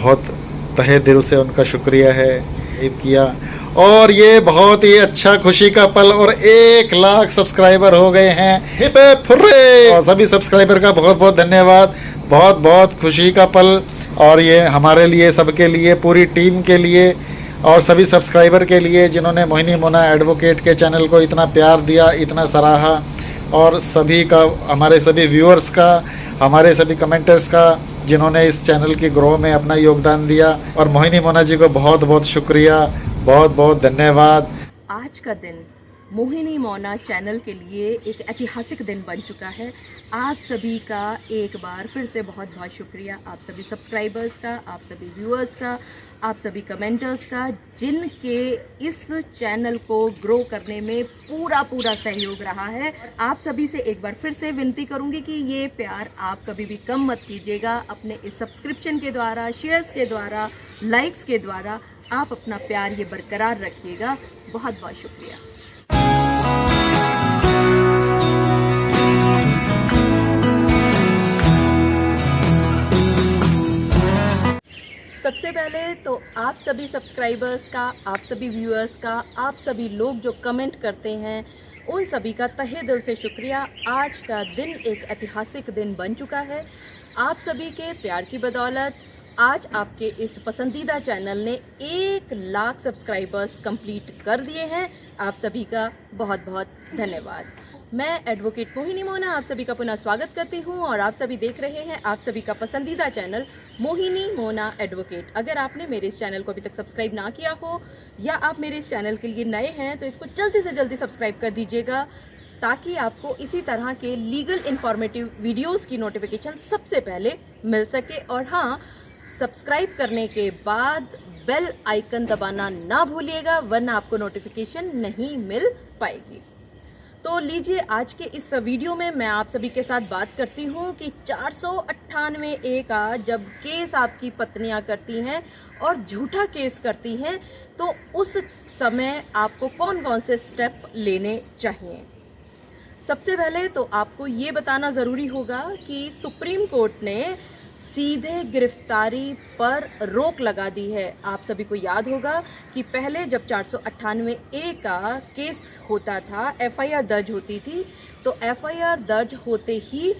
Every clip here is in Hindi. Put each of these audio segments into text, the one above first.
बहुत तहे दिल से उनका शुक्रिया है किया। और ये बहुत ही अच्छा खुशी का पल, और 1 लाख सब्सक्राइबर हो गए हैं। Hip hip hurray! और सभी सब्सक्राइबर का बहुत बहुत धन्यवाद। बहुत बहुत खुशी का पल, और ये हमारे लिए, सबके लिए, पूरी टीम के लिए और सभी सब्सक्राइबर के लिए जिन्होंने मोहिनी मोना एडवोकेट के चैनल को इतना प्यार दिया, इतना सराहा, और सभी का, हमारे सभी व्यूअर्स का, हमारे सभी कमेंटर्स का जिन्होंने इस चैनल की ग्रो में अपना योगदान दिया। और मोहिनी मोना जी को बहुत बहुत शुक्रिया, बहुत बहुत धन्यवाद। आज का दिन मोहिनी मोना चैनल के लिए एक ऐतिहासिक दिन बन चुका है। आप सभी का एक बार फिर से बहुत बहुत शुक्रिया, आप सभी सब्सक्राइबर्स का, आप सभी व्यूअर्स का, आप सभी कमेंटर्स का, जिनके इस चैनल को ग्रो करने में पूरा सहयोग रहा है। आप सभी से एक बार फिर से विनती करूंगी कि ये प्यार आप कभी भी कम मत कीजिएगा। अपने इस सब्सक्रिप्शन के द्वारा, शेयर्स के द्वारा, लाइक्स के द्वारा आप अपना प्यार ये बरकरार रखिएगा। बहुत बहुत शुक्रिया। सबसे पहले तो आप सभी सब्सक्राइबर्स का, आप सभी व्यूअर्स का, आप सभी लोग जो कमेंट करते हैं, उन सभी का तहे दिल से शुक्रिया। आज का दिन एक ऐतिहासिक दिन बन चुका है। आप सभी के प्यार की बदौलत आज आपके इस पसंदीदा चैनल ने 1 लाख सब्सक्राइबर्स कंप्लीट कर दिए हैं। आप सभी का बहुत बहुत धन्यवाद। मैं एडवोकेट मोहिनी मोना आप सभी का पुनः स्वागत करती हूं, और आप सभी देख रहे हैं आप सभी का पसंदीदा चैनल मोहिनी मोना एडवोकेट। अगर आपने मेरे इस चैनल को अभी तक सब्सक्राइब ना किया हो, या आप मेरे इस चैनल के लिए नए हैं, तो इसको जल्दी से जल्दी सब्सक्राइब कर दीजिएगा, ताकि आपको इसी तरह के लीगल इन्फॉर्मेटिव वीडियोज़ की नोटिफिकेशन सबसे पहले मिल सके। और हाँ, सब्सक्राइब करने के बाद बेल आइकन दबाना ना भूलिएगा, वरना आपको नोटिफिकेशन नहीं मिल पाएगी। तो लीजिए, आज के इस वीडियो में मैं आप सभी के साथ बात करती हूँ कि 498A का जब केस आपकी पत्नियां करती हैं और झूठा केस करती हैं, तो उस समय आपको कौन कौन से स्टेप लेने चाहिए। सबसे पहले तो आपको ये बताना ज़रूरी होगा कि सुप्रीम कोर्ट ने सीधे गिरफ्तारी पर रोक लगा दी है। आप सभी को याद होगा कि पहले जब 498A का केस होता था, FIR दर्ज होती थी, तो FIR दर्ज होते ही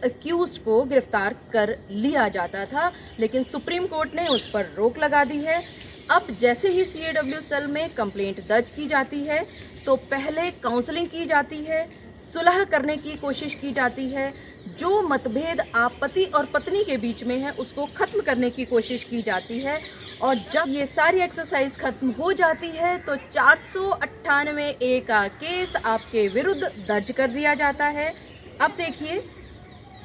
अक्यूज को गिरफ्तार कर लिया जाता था, लेकिन सुप्रीम कोर्ट ने उस पर रोक लगा दी है। अब जैसे ही CAW सेल में कंप्लेंट दर्ज की जाती है, तो पहले काउंसलिंग की जाती है, सुलह करने की कोशिश की जाती है, जो मतभेद आप पति और पत्नी के बीच में है उसको खत्म करने की कोशिश की जाती है। और जब ये सारी एक्सरसाइज खत्म हो जाती है, तो 498A का केस आपके विरुद्ध दर्ज कर दिया जाता है। अब देखिए,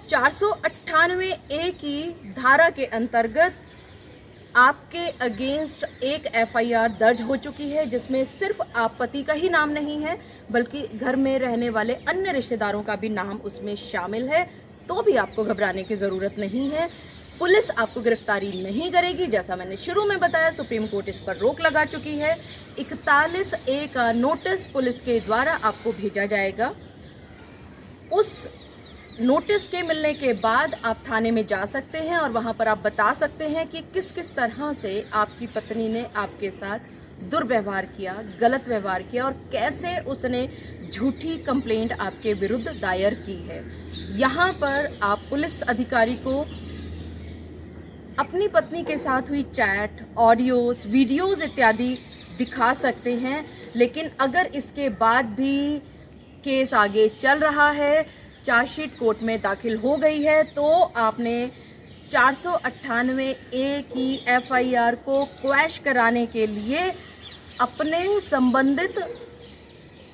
498A की धारा के अंतर्गत आपके अगेंस्ट एक FIR दर्ज हो चुकी है, जिसमें सिर्फ आप पति का ही नाम नहीं है, बल्कि घर में रहने वाले अन्य रिश्तेदारों का भी नाम उसमें शामिल है। तो भी आपको घबराने की ज़रूरत नहीं है। पुलिस आपको गिरफ्तारी नहीं करेगी। जैसा मैंने शुरू में बताया, सुप्रीम कोर्ट इस पर रोक लगा चुकी है। 41A का नोटिस पुलिस के द्वारा आपको भेजा जाएगा। उस नोटिस के मिलने के बाद आप थाने में जा सकते हैं, और वहां पर आप बता सकते हैं कि किस किस तरह से आपकी पत्नी ने आपके साथ दुर्व्यवहार किया, गलत व्यवहार किया, और कैसे उसने झूठी कंप्लेंट आपके विरुद्ध दायर की है। यहाँ पर आप पुलिस अधिकारी को अपनी पत्नी के साथ हुई चैट, ऑडियोज, वीडियोज इत्यादि दिखा सकते हैं। लेकिन अगर इसके बाद भी केस आगे चल रहा है, चार्जशीट कोर्ट में दाखिल हो गई है, तो आपने 498A की FIR को क्वैश कराने के लिए अपने संबंधित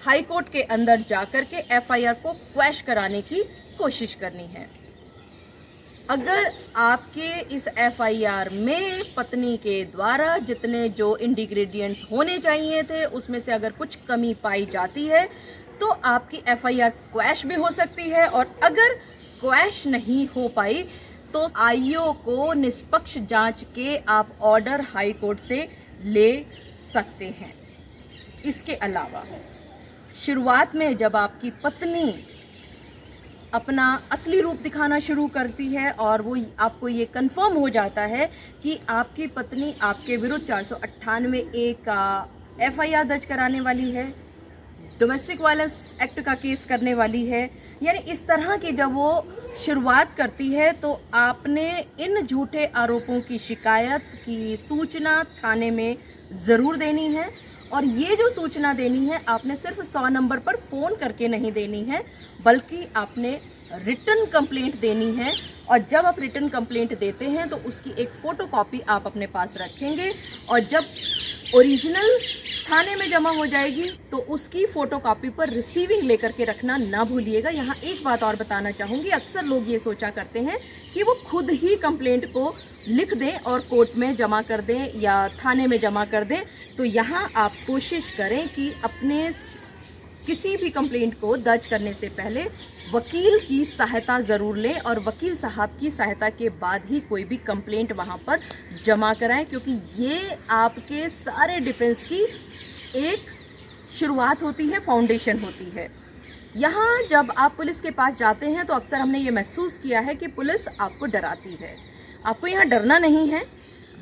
हाई कोर्ट के अंदर जाकर के FIR को क्वैश कराने की कोशिश करनी है। अगर आपके इस FIR में पत्नी के द्वारा जितने जो इंग्रेडिएंट्स होने चाहिए थे, उसमें से अगर कुछ कमी पाई जाती है, तो आपकी FIR क्वैश भी हो सकती है। और अगर क्वैश नहीं हो पाई, तो IO को निष्पक्ष जांच के आप ऑर्डर हाई कोर्ट से ले सकते हैं। इसके अलावा शुरुआत में जब आपकी पत्नी अपना असली रूप दिखाना शुरू करती है और वो आपको ये कंफर्म हो जाता है कि आपकी पत्नी आपके विरुद्ध 498A का FIR दर्ज कराने वाली है, डोमेस्टिक वायलेंस एक्ट का केस करने वाली है। यानी इस तरह की जब वो शुरुआत करती है तो आपने इन झूठे आरोपों की शिकायत की सूचना थाने में ज़रूर देनी है। और ये जो सूचना देनी है आपने सिर्फ 100 नंबर पर फ़ोन करके नहीं देनी है, बल्कि आपने रिटन कंप्लेंट देनी है। और जब आप रिटन कंप्लेंट देते हैं तो उसकी एक फ़ोटोकॉपी आप अपने पास रखेंगे और जब ओरिजिनल थाने में जमा हो जाएगी तो उसकी फ़ोटोकॉपी पर रिसीविंग लेकर के रखना ना भूलिएगा। यहाँ एक बात और बताना चाहूँगी, अक्सर लोग ये सोचा करते हैं कि वो खुद ही कंप्लेंट को लिख दें और कोर्ट में जमा कर दें या थाने में जमा कर दें। तो यहाँ आप कोशिश करें कि अपने किसी भी कंप्लेंट को दर्ज करने से पहले वकील की सहायता ज़रूर लें और वकील साहब की सहायता के बाद ही कोई भी कंप्लेंट वहाँ पर जमा कराएं, क्योंकि ये आपके सारे डिफेंस की एक शुरुआत होती है, फाउंडेशन होती है। यहाँ जब आप पुलिस के पास जाते हैं तो अक्सर हमने ये महसूस किया है कि पुलिस आपको डराती है। आपको यहाँ डरना नहीं है,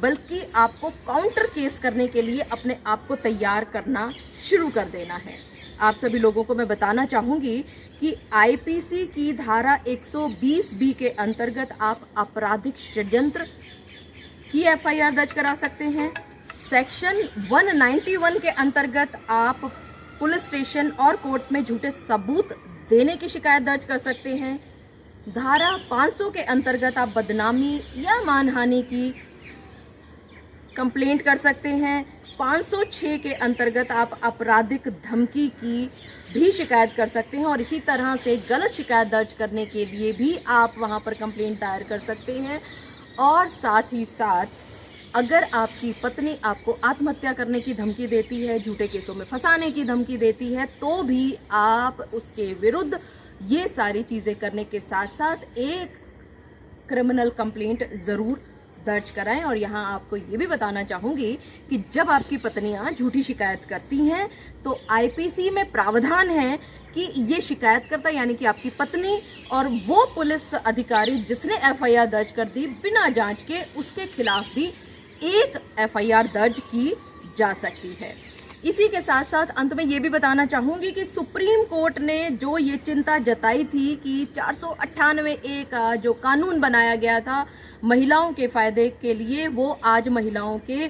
बल्कि आपको काउंटर केस करने के लिए अपने आप को तैयार करना शुरू कर देना है। आप सभी लोगों को मैं बताना चाहूँगी कि IPC की धारा 120B के अंतर्गत आप आपराधिक षड्यंत्र की FIR दर्ज करा सकते हैं। सेक्शन 191 के अंतर्गत आप पुलिस स्टेशन और कोर्ट में झूठे सबूत देने की शिकायत दर्ज कर सकते हैं। धारा 500 के अंतर्गत आप बदनामी या मानहानि की कंप्लेंट कर सकते हैं। 506 के अंतर्गत आप आपराधिक धमकी की भी शिकायत कर सकते हैं और इसी तरह से गलत शिकायत दर्ज करने के लिए भी आप वहां पर कंप्लेंट दायर कर सकते हैं। और साथ ही साथ अगर आपकी पत्नी आपको आत्महत्या करने की धमकी देती है, झूठे केसों में फंसाने की धमकी देती है, तो भी आप उसके विरुद्ध ये सारी चीज़ें करने के साथ साथ एक क्रिमिनल कंप्लेंट ज़रूर दर्ज कराएं। और यहाँ आपको ये भी बताना चाहूँगी कि जब आपकी पत्नियाँ झूठी शिकायत करती हैं तो IPC में प्रावधान है कि ये शिकायतकर्ता यानी कि आपकी पत्नी और वो पुलिस अधिकारी जिसने FIR दर्ज कर दी बिना जांच के, उसके खिलाफ भी एक FIR दर्ज की जा सकती है। इसी के साथ साथ अंत में ये भी बताना चाहूँगी कि सुप्रीम कोर्ट ने जो ये चिंता जताई थी कि 498A का जो कानून बनाया गया था महिलाओं के फायदे के लिए, वो आज महिलाओं के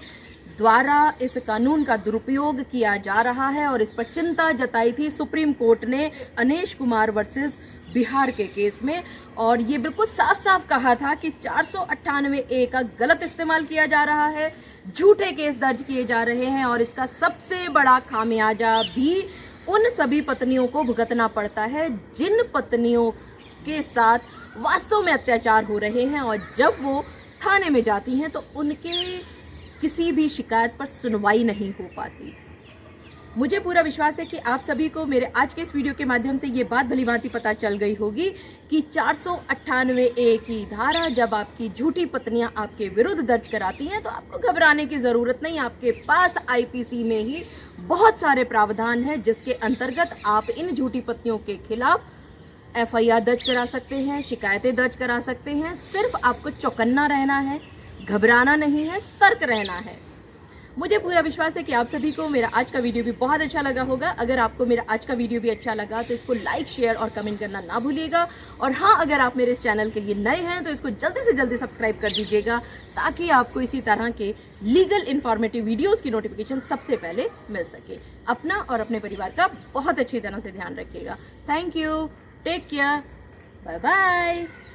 द्वारा इस कानून का दुरुपयोग किया जा रहा है और इस पर चिंता जताई थी सुप्रीम कोर्ट ने अनीश कुमार वर्सेस बिहार के केस में। और ये बिल्कुल साफ साफ कहा था कि 498A का गलत इस्तेमाल किया जा रहा है, झूठे केस दर्ज किए जा रहे हैं और इसका सबसे बड़ा खामियाजा भी उन सभी पत्नियों को भुगतना पड़ता है जिन पत्नियों के साथ वास्तव में अत्याचार हो रहे हैं और जब वो थाने में जाती हैं तो उनके किसी भी शिकायत पर सुनवाई नहीं हो पाती। मुझे पूरा विश्वास है कि आप सभी को मेरे आज के इस वीडियो के माध्यम से ये बात भली भांति पता चल गई होगी कि 498A की धारा जब आपकी झूठी पत्नियां आपके विरुद्ध दर्ज कराती हैं तो आपको घबराने की ज़रूरत नहीं। आपके पास IPC में ही बहुत सारे प्रावधान हैं जिसके अंतर्गत आप इन झूठी पत्नियों के खिलाफ FIR दर्ज करा सकते हैं, शिकायतें दर्ज करा सकते हैं। सिर्फ आपको चौकन्ना रहना है, घबराना नहीं है, सतर्क रहना है। मुझे पूरा विश्वास है कि आप सभी को मेरा आज का वीडियो भी बहुत अच्छा लगा होगा। अगर आपको मेरा आज का वीडियो भी अच्छा लगा तो इसको लाइक, शेयर और कमेंट करना ना भूलिएगा। और हाँ, अगर आप मेरे इस चैनल के लिए नए हैं तो इसको जल्दी से जल्दी सब्सक्राइब कर दीजिएगा ताकि आपको इसी तरह के लीगल इन्फॉर्मेटिव वीडियोज़ की नोटिफिकेशन सबसे पहले मिल सके। अपना और अपने परिवार का बहुत अच्छी तरह से ध्यान रखिएगा। Thank you, take care, bye bye.